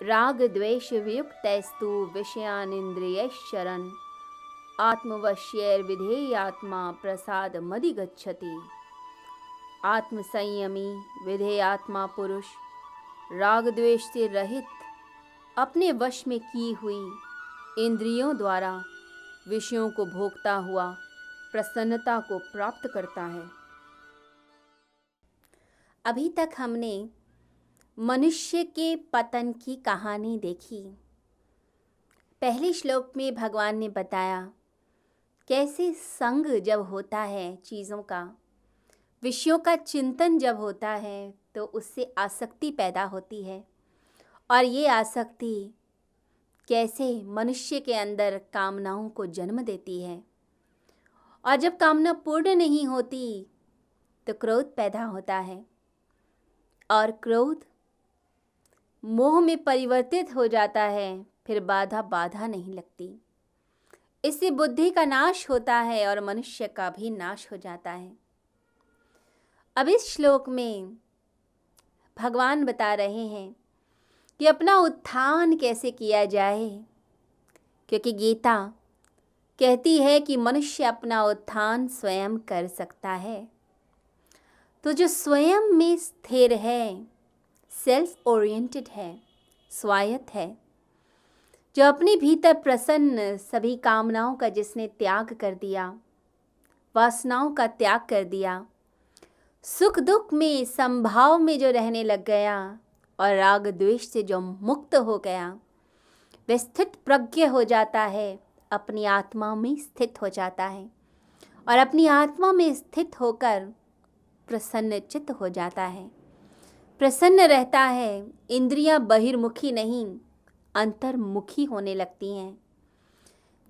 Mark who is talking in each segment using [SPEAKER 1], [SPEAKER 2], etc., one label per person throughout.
[SPEAKER 1] राग द्वेष वियुक्तैस्तु विषयानिन्द्रियैश्चरन् आत्मवश्यैर्विधेयात्मा प्रसादमधिगच्छति। आत्मसंयमी विधेयात्मा पुरुष राग द्वेष से रहित अपने वश में की हुई इंद्रियों द्वारा विषयों को भोगता हुआ प्रसन्नता को प्राप्त करता है। अभी तक हमने मनुष्य के पतन की कहानी देखी। पहले श्लोक में भगवान ने बताया कैसे संग जब होता है चीज़ों का, विषयों का चिंतन जब होता है तो उससे आसक्ति पैदा होती है, और ये आसक्ति कैसे मनुष्य के अंदर कामनाओं को जन्म देती है, और जब कामना पूर्ण नहीं होती तो क्रोध पैदा होता है, और क्रोध मोह में परिवर्तित हो जाता है। फिर बाधा नहीं लगती। इससे बुद्धि का नाश होता है और मनुष्य का भी नाश हो जाता है। अब इस श्लोक में भगवान बता रहे हैं कि अपना उत्थान कैसे किया जाए, क्योंकि गीता कहती है कि मनुष्य अपना उत्थान स्वयं कर सकता है। तो जो स्वयं में स्थिर है, सेल्फ ओरिएंटेड है, स्वायत्त है, जो अपने भीतर प्रसन्न, सभी कामनाओं का जिसने त्याग कर दिया, वासनाओं का त्याग कर दिया, सुख दुख में संभाव में जो रहने लग गया और राग द्वेष से जो मुक्त हो गया, वह स्थित प्रज्ञ हो जाता है, अपनी आत्मा में स्थित हो जाता है, और अपनी आत्मा में स्थित होकर प्रसन्नचित्त हो जाता है, प्रसन्न रहता है। इंद्रियां बहिर्मुखी नहीं, अंतर्मुखी होने लगती हैं।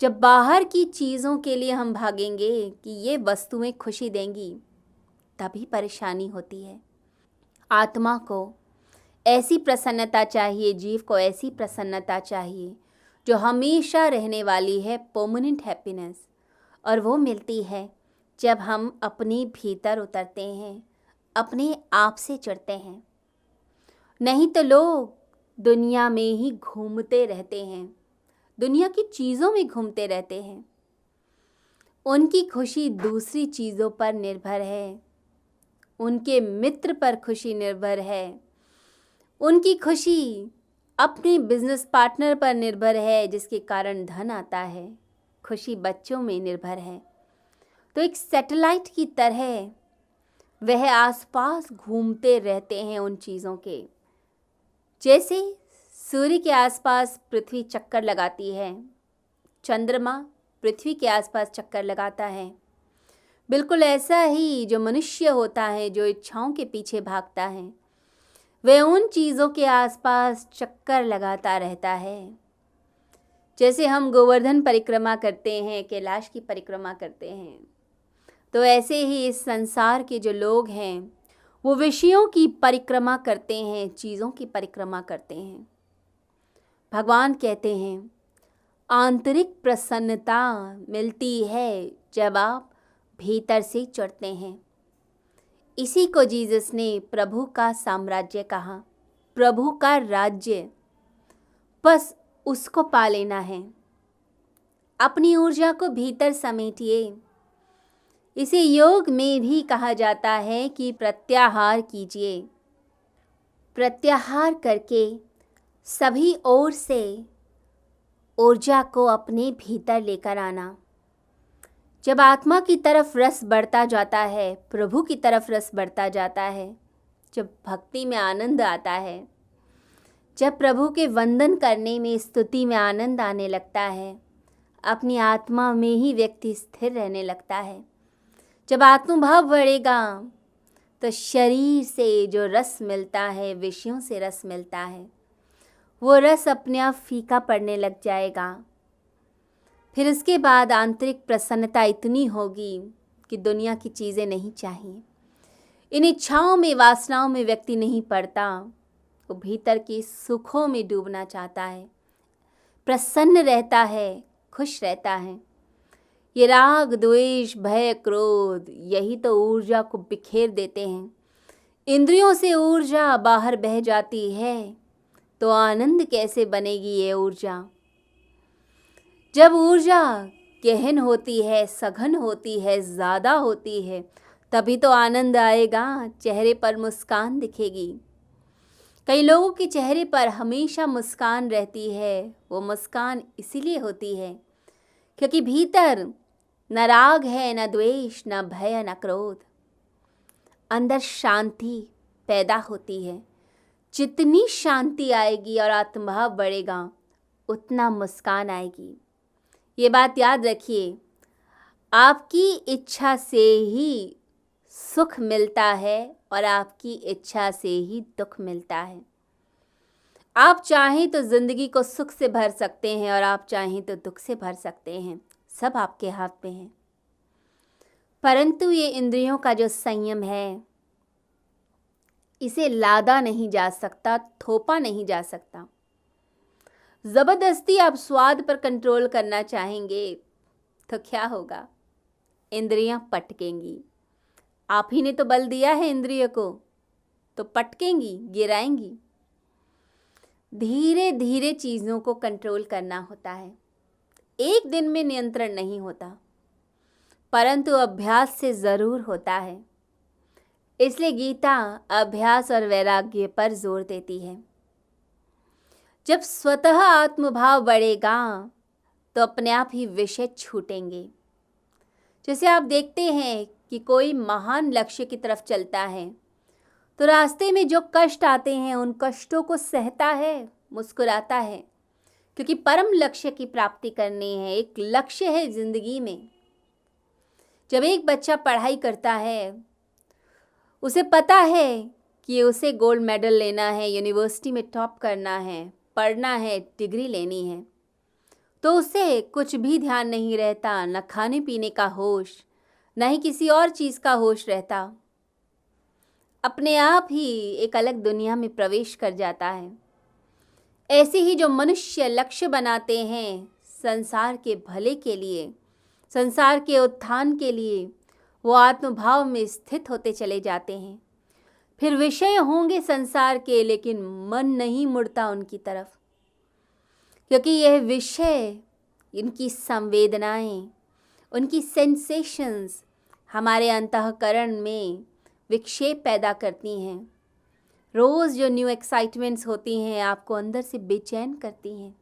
[SPEAKER 1] जब बाहर की चीज़ों के लिए हम भागेंगे कि ये वस्तुएं खुशी देंगी, तभी परेशानी होती है। आत्मा को ऐसी प्रसन्नता चाहिए, जीव को ऐसी प्रसन्नता चाहिए जो हमेशा रहने वाली है, परमानेंट हैप्पीनेस, और वो मिलती है जब हम अपने भीतर उतरते हैं, अपने आप से जुड़ते हैं। नहीं तो लोग दुनिया में ही घूमते रहते हैं, दुनिया की चीज़ों में घूमते रहते हैं। उनकी खुशी दूसरी चीज़ों पर निर्भर है, उनके मित्र पर खुशी निर्भर है, उनकी खुशी अपने बिजनेस पार्टनर पर निर्भर है, जिसके कारण धन आता है। खुशी बच्चों में निर्भर है। तो एक सैटेलाइट की तरह वह आसपास घूमते रहते हैं उन चीज़ों के। जैसे सूर्य के आसपास पृथ्वी चक्कर लगाती है, चंद्रमा पृथ्वी के आसपास चक्कर लगाता है, बिल्कुल ऐसा ही जो मनुष्य होता है, जो इच्छाओं के पीछे भागता है, वह उन चीज़ों के आसपास चक्कर लगाता रहता है। जैसे हम गोवर्धन परिक्रमा करते हैं, कैलाश की परिक्रमा करते हैं, तो ऐसे ही इस संसार के जो लोग हैं वो विषयों की परिक्रमा करते हैं, चीज़ों की परिक्रमा करते हैं। भगवान कहते हैं आंतरिक प्रसन्नता मिलती है जब आप भीतर से चढ़ते हैं। इसी को जीसस ने प्रभु का साम्राज्य कहा, प्रभु का राज्य। बस उसको पा लेना है। अपनी ऊर्जा को भीतर समेटिए। इसे योग में भी कहा जाता है कि प्रत्याहार कीजिए। प्रत्याहार करके सभी ओर से ऊर्जा को अपने भीतर लेकर आना। जब आत्मा की तरफ रस बढ़ता जाता है, प्रभु की तरफ रस बढ़ता जाता है, जब भक्ति में आनंद आता है, जब प्रभु के वंदन करने में, स्तुति में आनंद आने लगता है, अपनी आत्मा में ही व्यक्ति स्थिर रहने लगता है। जब आत्मभाव बढ़ेगा तो शरीर से जो रस मिलता है, विषयों से रस मिलता है, वो रस अपने आप फीका पड़ने लग जाएगा। फिर उसके बाद आंतरिक प्रसन्नता इतनी होगी कि दुनिया की चीज़ें नहीं चाहिए। इन इच्छाओं में, वासनाओं में व्यक्ति नहीं पड़ता, वो भीतर की सुखों में डूबना चाहता है, प्रसन्न रहता है, खुश रहता है। ये राग द्वेष भय क्रोध यही तो ऊर्जा को बिखेर देते हैं। इंद्रियों से ऊर्जा बाहर बह जाती है, तो आनंद कैसे बनेगी ये ऊर्जा। जब ऊर्जा गहन होती है, सघन होती है, ज़्यादा होती है, तभी तो आनंद आएगा, चेहरे पर मुस्कान दिखेगी। कई लोगों के चेहरे पर हमेशा मुस्कान रहती है। वो मुस्कान इसीलिए होती है क्योंकि भीतर न राग है, न द्वेष, न भय, न क्रोध। अंदर शांति पैदा होती है। जितनी शांति आएगी और आत्मभाव बढ़ेगा, उतना मुस्कान आएगी। ये बात याद रखिए, आपकी इच्छा से ही सुख मिलता है और आपकी इच्छा से ही दुख मिलता है। आप चाहें तो ज़िंदगी को सुख से भर सकते हैं और आप चाहें तो दुख से भर सकते हैं। सब आपके हाथ में है। परंतु ये इंद्रियों का जो संयम है, इसे लादा नहीं जा सकता, थोपा नहीं जा सकता। ज़बरदस्ती आप स्वाद पर कंट्रोल करना चाहेंगे तो क्या होगा? इंद्रियां पटकेंगी। आप ही ने तो बल दिया है इंद्रिय को, तो पटकेंगी, गिराएंगी। धीरे धीरे चीज़ों को कंट्रोल करना होता है। एक दिन में नियंत्रण नहीं होता, परंतु अभ्यास से ज़रूर होता है। इसलिए गीता अभ्यास और वैराग्य पर जोर देती है। जब स्वतः आत्मभाव बढ़ेगा तो अपने आप ही विषय छूटेंगे। जैसे आप देखते हैं कि कोई महान लक्ष्य की तरफ चलता है तो रास्ते में जो कष्ट आते हैं उन कष्टों को सहता है, मुस्कुराता है, क्योंकि परम लक्ष्य की प्राप्ति करनी है। एक लक्ष्य है जिंदगी में। जब एक बच्चा पढ़ाई करता है, उसे पता है कि उसे गोल्ड मेडल लेना है, यूनिवर्सिटी में टॉप करना है, पढ़ना है, डिग्री लेनी है, तो उसे कुछ भी ध्यान नहीं रहता, न खाने पीने का होश, न ही किसी और चीज़ का होश रहता। अपने आप ही एक अलग दुनिया में प्रवेश कर जाता है। ऐसे ही जो मनुष्य लक्ष्य बनाते हैं संसार के भले के लिए, संसार के उत्थान के लिए, वो आत्मभाव में स्थित होते चले जाते हैं। फिर विषय होंगे संसार के, लेकिन मन नहीं मुड़ता उनकी तरफ, क्योंकि यह विषय, इनकी संवेदनाएं, उनकी सेंसेशंस हमारे अंतःकरण में विक्षेप पैदा करती हैं। रोज़ जो न्यू एक्साइटमेंट्स होती हैं आपको अंदर से बेचैन करती हैं।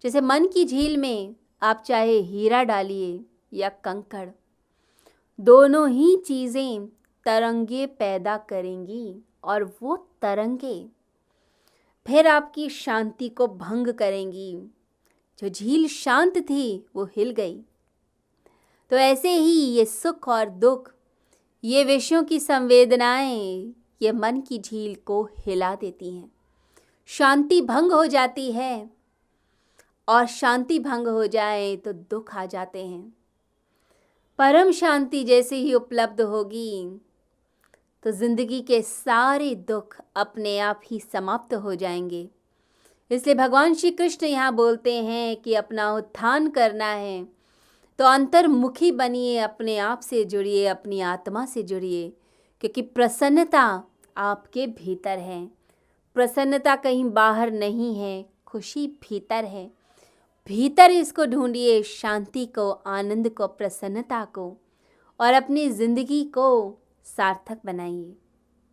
[SPEAKER 1] जैसे मन की झील में आप चाहे हीरा डालिए या कंकड़, दोनों ही चीज़ें तरंगे पैदा करेंगी और वो तरंगे फिर आपकी शांति को भंग करेंगी। जो झील शांत थी वो हिल गई। तो ऐसे ही ये सुख और दुख, ये विषयों की संवेदनाएं, ये मन की झील को हिला देती हैं। शांति भंग हो जाती है और शांति भंग हो जाए तो दुख आ जाते हैं। परम शांति जैसे ही उपलब्ध होगी तो ज़िंदगी के सारे दुख अपने आप ही समाप्त हो जाएंगे। इसलिए भगवान श्री कृष्ण यहाँ बोलते हैं कि अपना उत्थान करना है तो अंतर्मुखी बनिए, अपने आप से जुड़िए, अपनी आत्मा से जुड़िए, क्योंकि प्रसन्नता आपके भीतर है। प्रसन्नता कहीं बाहर नहीं है, खुशी भीतर है। भीतर इसको ढूंढिए, शांति को, आनंद को, प्रसन्नता को, और अपनी ज़िंदगी को सार्थक बनाइए।